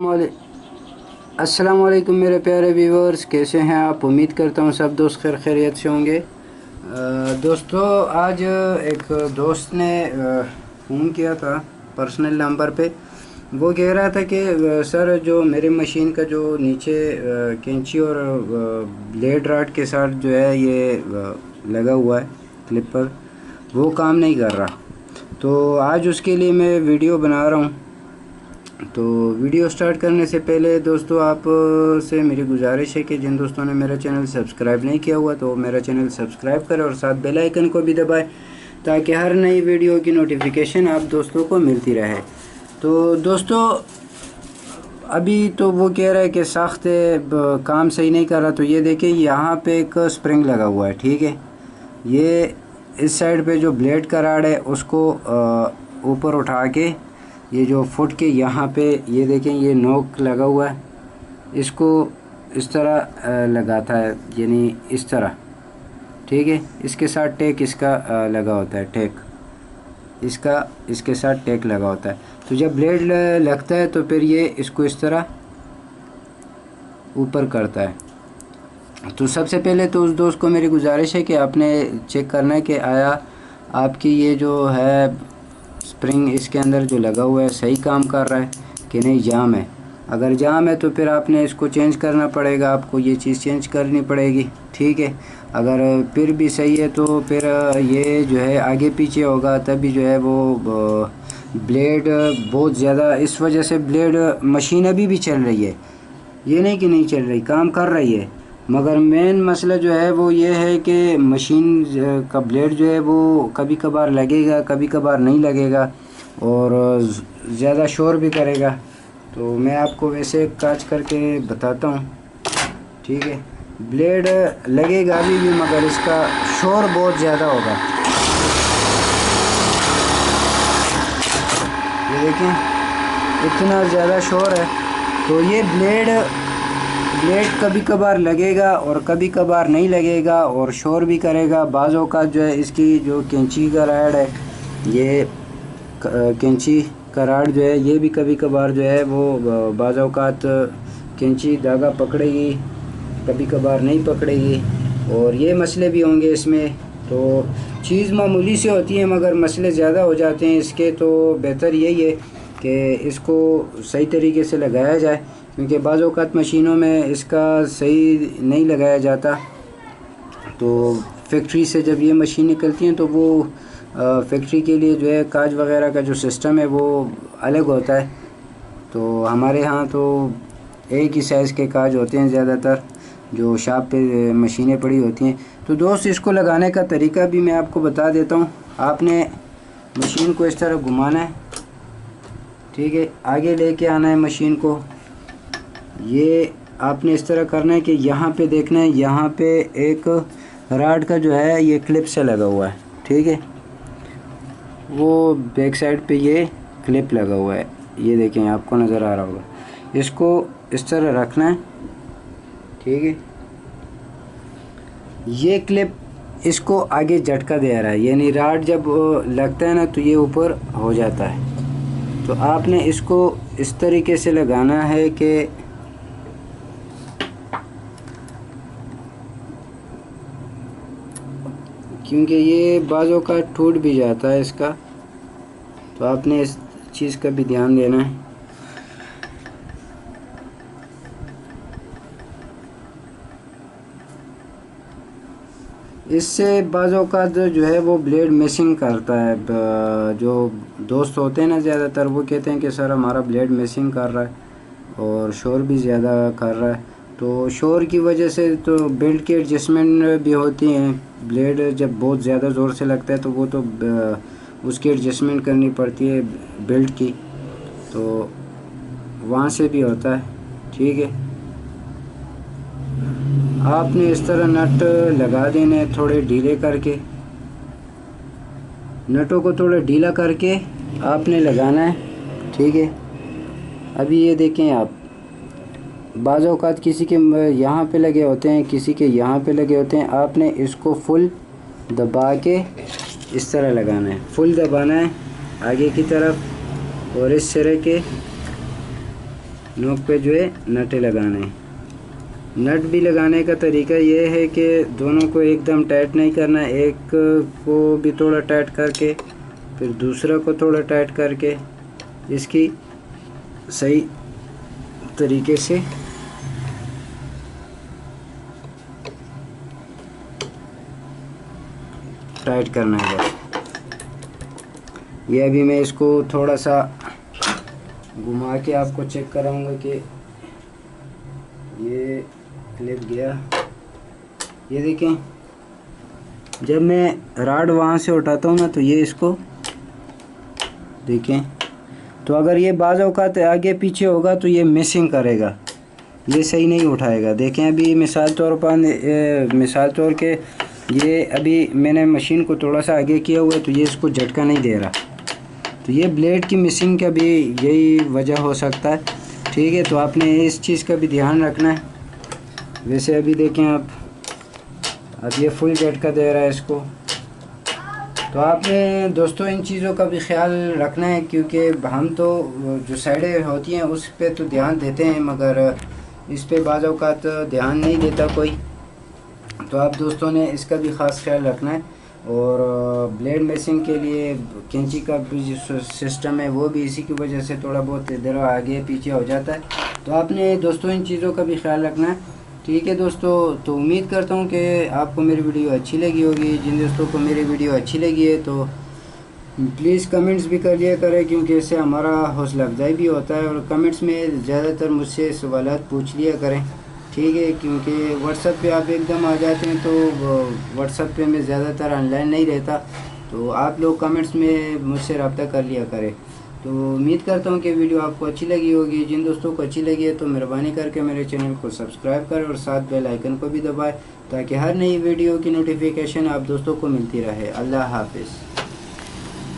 अस्सलाम वालेकुम मेरे प्यारे व्यूवर्स, कैसे हैं आप। उम्मीद करता हूँ सब दोस्त खैर खैरियत से होंगे। दोस्तों, आज एक दोस्त ने फ़ोन किया था पर्सनल नंबर पे। वो कह रहा था कि सर, जो मेरे मशीन का जो नीचे कैंची और ब्लेड राड के साथ जो है ये लगा हुआ है क्लिपर, वो काम नहीं कर रहा। तो आज उसके लिए मैं वीडियो बना रहा हूँ। तो वीडियो स्टार्ट करने से पहले दोस्तों, आप से मेरी गुजारिश है कि जिन दोस्तों ने मेरा चैनल सब्सक्राइब नहीं किया हुआ तो मेरा चैनल सब्सक्राइब करें और साथ बेल आइकन को भी दबाएं, ताकि हर नई वीडियो की नोटिफिकेशन आप दोस्तों को मिलती रहे। तो दोस्तों, अभी तो वो कह रहा है कि सख्त काम सही नहीं कर रहा। तो ये देखिए, यहाँ पे एक स्प्रिंग लगा हुआ है, ठीक है। ये इस साइड पे जो ब्लेड का राड है उसको ऊपर उठा के, ये जो फुट के यहाँ पे ये देखें, ये नोक लगा हुआ है, इसको इस तरह लगाता है, यानी इस तरह, ठीक है। इसके साथ टेक इसका लगा होता है, टेक इसका इसके साथ टेक लगा होता है। तो जब ब्लेड लगता है तो फिर ये इसको इस तरह ऊपर करता है। तो सबसे पहले तो उस दोस्त को मेरी गुजारिश है कि आपने चेक करना है कि आया आपकी ये जो है स्प्रिंग इसके अंदर जो लगा हुआ है सही काम कर रहा है कि नहीं, जाम है। अगर जाम है तो फिर आपने इसको चेंज करना पड़ेगा, आपको ये चीज़ चेंज करनी पड़ेगी, ठीक है। अगर फिर भी सही है तो फिर ये जो है आगे पीछे होगा, तभी जो है वो ब्लेड बहुत ज़्यादा, इस वजह से ब्लेड मशीन अभी भी चल रही है, ये नहीं कि नहीं चल रही, काम कर रही है। मगर मेन मसला जो है वो ये है कि मशीन का ब्लेड जो है वो कभी कभार लगेगा, कभी कभार नहीं लगेगा और ज़्यादा शोर भी करेगा। तो मैं आपको वैसे काज करके बताता हूँ, ठीक है। ब्लेड लगेगा अभी भी, मगर इसका शोर बहुत ज़्यादा होगा। ये देखें, इतना ज़्यादा शोर है। तो ये ब्लेड कभी कभार लगेगा और कभी कभार नहीं लगेगा और शोर भी करेगा। बाज़ औक़ात जो है इसकी जो कैंची का राड है, ये कैंची का राड जो है ये भी कभी कभार जो है वो बाज़ औक़ात कैंची धागा पकड़ेगी, कभी कभार नहीं पकड़ेगी, और ये मसले भी होंगे इसमें। तो चीज़ मामूली से होती है मगर मसले ज़्यादा हो जाते हैं इसके। तो बेहतर यही है कि इसको सही तरीके से लगाया जाए, क्योंकि बाज़ औक़ात मशीनों में इसका सही नहीं लगाया जाता। तो फैक्ट्री से जब ये मशीन निकलती हैं तो वो फैक्ट्री के लिए जो है काज वगैरह का जो सिस्टम है वो अलग होता है। तो हमारे यहाँ तो एक ही साइज़ के काज होते हैं ज़्यादातर, जो शॉप पे मशीनें पड़ी होती हैं। तो दोस्त, इसको लगाने का तरीका भी मैं आपको बता देता हूँ। आपने मशीन को इस तरह घुमाना है, ठीक है, आगे लेके आना है मशीन को। ये आपने इस तरह करना है कि यहाँ पे देखना है, यहाँ पे एक राड का जो है ये क्लिप से लगा हुआ है, ठीक है। वो बैक साइड पे ये क्लिप लगा हुआ है, ये देखें, आपको नज़र आ रहा होगा। इसको इस तरह रखना है, ठीक है। ये क्लिप इसको आगे झटका दे रहा है, यानी राड जब लगता है ना तो ये ऊपर हो जाता है। तो आपने इसको इस तरीके से लगाना है कि क्योंकि ये बाज़ों का टूट भी जाता है इसका, तो आपने इस चीज़ का भी ध्यान देना है। इससे बाज़ औक़ात जो है वो ब्लेड मिसिंग करता है। जो दोस्त होते हैं ना, ज़्यादातर वो कहते हैं कि सर हमारा ब्लेड मिसिंग कर रहा है और शोर भी ज़्यादा कर रहा है। तो शोर की वजह से तो बेल्ट की एडजस्टमेंट भी होती हैं। ब्लेड जब बहुत ज़्यादा ज़ोर से लगता है तो वो तो उसकी एडजस्टमेंट करनी पड़ती है बेल्ट की, तो वहाँ से भी होता है, ठीक है। आपने इस तरह नट लगा देने हैं, थोड़े ढीले करके, नटों को थोड़ा ढीला करके आपने लगाना है, ठीक है। अभी ये देखें आप, बाज़ औक़ात किसी के यहाँ पे लगे होते हैं, किसी के यहाँ पे लगे होते हैं। आपने इसको फुल दबा के इस तरह लगाना है, फुल दबाना है आगे की तरफ, और इस सिरे के नोक पे जो है नट लगाने हैं। नट भी लगाने का तरीका ये है कि दोनों को एकदम टाइट नहीं करना, एक को भी थोड़ा टाइट करके फिर दूसरा को थोड़ा टाइट करके इसकी सही तरीके से टाइट करना है बस। ये अभी मैं इसको थोड़ा सा घुमा के आपको चेक कराऊंगा कि ये क्लिप गया। ये देखें, जब मैं राड वहाँ से उठाता हूँ ना तो ये इसको देखें, तो अगर ये बाज़ औक़ात आगे पीछे होगा तो ये मिसिंग करेगा, ये सही नहीं उठाएगा। देखें अभी मिसाल तौर के ये अभी मैंने मशीन को थोड़ा सा आगे किया हुआ है तो ये इसको झटका नहीं दे रहा, तो ये ब्लेड की मिसिंग का भी यही वजह हो सकता है। ठीक है, तो आपने इस चीज़ का भी ध्यान रखना है। वैसे अभी देखें आप, अब ये फुल झटका दे रहा है इसको, तो आपने दोस्तों इन चीज़ों का भी ख्याल रखना है, क्योंकि हम तो जो साइडें होती हैं उस पे तो ध्यान देते हैं मगर इस पे बाज़ औक़ात ध्यान नहीं देता कोई। तो आप दोस्तों ने इसका भी ख़ास ख्याल रखना है। और ब्लेड मिसिंग के लिए कैंची का भी जो सिस्टम है वो भी इसी की वजह से थोड़ा बहुत इधर आगे पीछे हो जाता है। तो आपने दोस्तों इन चीज़ों का भी ख्याल रखना है। ठीक है दोस्तों, तो उम्मीद करता हूँ कि आपको मेरी वीडियो अच्छी लगी होगी। जिन दोस्तों को मेरी वीडियो अच्छी लगी है तो प्लीज़ कमेंट्स भी कर लिया करें, क्योंकि इससे हमारा हौसला अफजाई भी होता है। और कमेंट्स में ज़्यादातर मुझसे सवालात पूछ लिया करें, ठीक है, क्योंकि व्हाट्सएप पे आप एकदम आ जाते हैं तो व्हाट्सएप पे मैं ज़्यादातर ऑनलाइन नहीं रहता, तो आप लोग कमेंट्स में मुझसे रब्ता कर लिया करें। तो उम्मीद करता हूँ कि वीडियो आपको अच्छी लगी होगी। जिन दोस्तों को अच्छी लगी है तो मेहरबानी करके मेरे चैनल को सब्सक्राइब करें और साथ बेल आइकन को भी दबाएं, ताकि हर नई वीडियो की नोटिफिकेशन आप दोस्तों को मिलती रहे। अल्लाह हाफिज़।